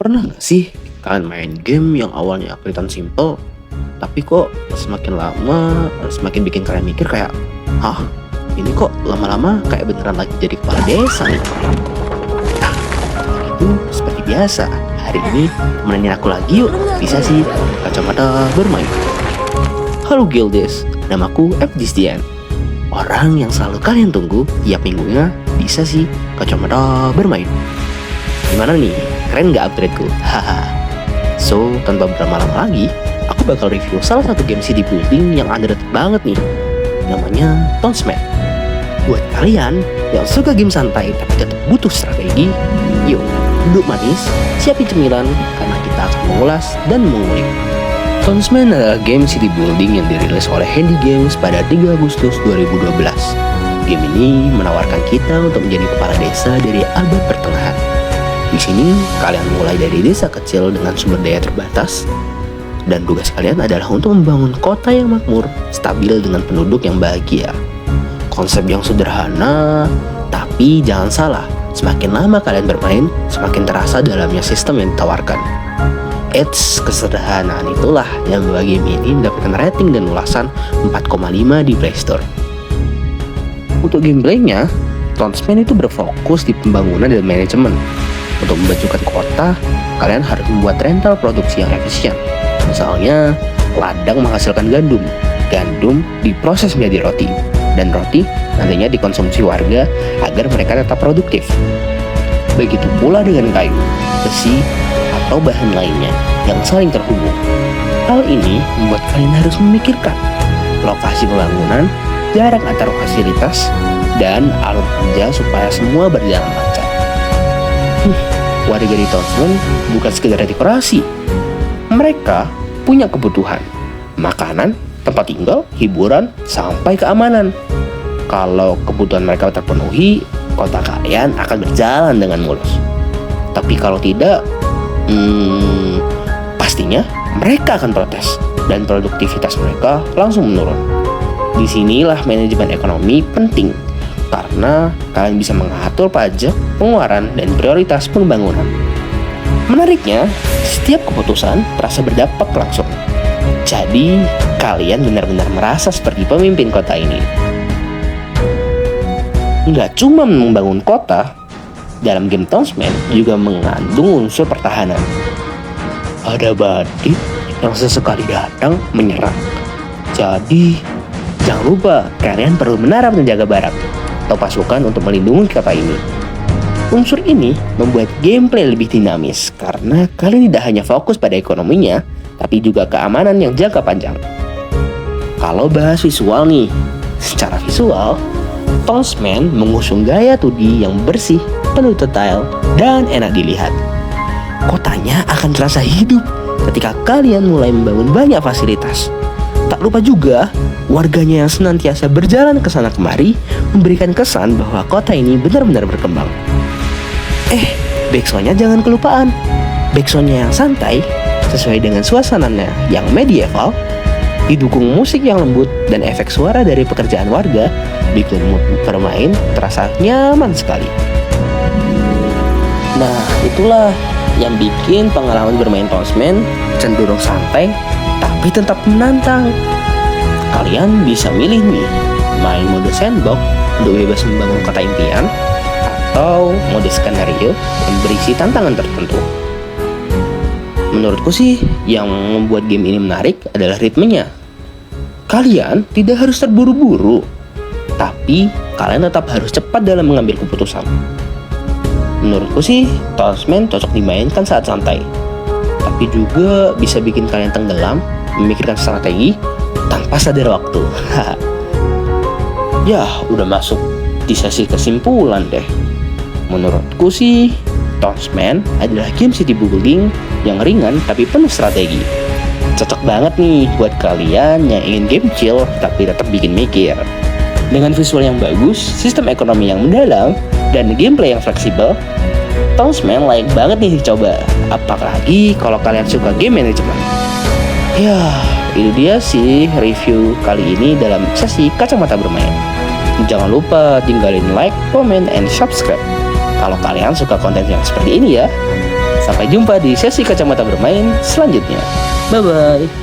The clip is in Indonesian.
Pernah nggak sih kalian main game yang awalnya kelihatan simple, tapi kok semakin lama semakin bikin kalian mikir kayak, hah, ini kok lama-lama kayak beneran lagi jadi kepala desa nih. Nah, itu seperti biasa. Hari ini temenin aku lagi yuk. Bisa sih, kacamata bermain. Halo Gildes, namaku Fdisdian. Orang yang selalu kalian tunggu tiap minggunya. Bisa sih, kacamata bermain. Gimana nih? Keren nggak upgradeku? Haha. So, tanpa berlama-lama lagi, aku bakal review salah satu game city building yang underrated banget nih. Namanya Townsmen. Buat kalian yang suka game santai tapi tetap butuh strategi, yuk duduk manis, siapin cemilan karena kita akan mengulas dan mengulik. Townsmen adalah game city building yang dirilis oleh Handy Games pada 3 Agustus 2012. Game ini menawarkan kita untuk menjadi kepala desa dari abad pertengahan. Di sini, kalian mulai dari desa kecil dengan sumber daya terbatas, dan tugas kalian adalah untuk membangun kota yang makmur, stabil dengan penduduk yang bahagia. Konsep yang sederhana, tapi jangan salah, semakin lama kalian bermain, semakin terasa dalamnya sistem yang ditawarkan. Kesederhanaan itulah yang membuat game ini mendapatkan rating dan ulasan 4,5 di Play Store. Untuk gameplaynya, Townsmen itu berfokus di pembangunan dan manajemen. Untuk membajukan kota, kalian harus membuat rental produksi yang efisien. Misalnya, ladang menghasilkan gandum. Gandum diproses menjadi roti. Dan roti nantinya dikonsumsi warga agar mereka tetap produktif. Begitu pula dengan kayu, besi, atau bahan lainnya yang saling terhubung. Hal ini membuat kalian harus memikirkan lokasi pembangunan, jarak antar fasilitas, dan alur kerja supaya semua berjalan lancar. Warga di Townsmen bukan sekedar dekorasi. Mereka punya kebutuhan, makanan, tempat tinggal, hiburan, sampai keamanan. Kalau kebutuhan mereka terpenuhi, kota kalian akan berjalan dengan mulus. Tapi kalau tidak, pastinya mereka akan protes dan produktivitas mereka langsung menurun. Disinilah manajemen ekonomi penting, karena kalian bisa mengatur pajak, pengeluaran, dan prioritas pembangunan. Menariknya, setiap keputusan terasa berdampak langsung. Jadi, kalian benar-benar merasa seperti pemimpin kota ini. Nggak cuma membangun kota, dalam game Townsmen juga mengandung unsur pertahanan. Ada bandit yang sesekali datang menyerang. Jadi, jangan lupa kalian perlu menara penjaga barak atau pasukan untuk melindungi kota ini. Unsur ini membuat gameplay lebih dinamis karena kalian tidak hanya fokus pada ekonominya, tapi juga keamanan yang jangka panjang. Kalau bahas visual nih, secara visual, Townsmen mengusung gaya 2D yang bersih, penuh detail, dan enak dilihat. Kotanya akan terasa hidup ketika kalian mulai membangun banyak fasilitas. Tak lupa juga, warganya yang senantiasa berjalan ke sana kemari memberikan kesan bahwa kota ini benar-benar berkembang. Backsoundnya jangan kelupaan. Backsoundnya yang santai, sesuai dengan suasananya yang medieval, didukung musik yang lembut dan efek suara dari pekerjaan warga, bikin mood bermain terasa nyaman sekali. Nah, itulah yang bikin pengalaman bermain Townsmen cenderung santai tapi tetap menantang. Kalian bisa milih nih, main mode sandbox untuk bebas membangun kota impian, atau mode skenario yang berisi tantangan tertentu. Menurutku sih, yang membuat game ini menarik adalah ritmenya. Kalian tidak harus terburu-buru, tapi kalian tetap harus cepat dalam mengambil keputusan. Menurutku sih, Townsmen cocok dimainkan saat santai, tapi juga bisa bikin kalian tenggelam memikirkan strategi tanpa sadar waktu. Ya, udah masuk di sesi kesimpulan deh. Menurutku sih, Townsmen adalah game city building yang ringan tapi penuh strategi. Cocok banget nih buat kalian yang ingin game chill tapi tetap bikin mikir. Dengan visual yang bagus, sistem ekonomi yang mendalam, dan gameplay yang fleksibel, Townsmen layak banget nih dicoba. Apalagi kalau kalian suka game management. Ya, itu dia sih review kali ini dalam sesi kacamata bermain. Jangan lupa tinggalin like, comment, and subscribe kalau kalian suka konten yang seperti ini ya. Sampai jumpa di sesi kacamata bermain selanjutnya. Bye-bye.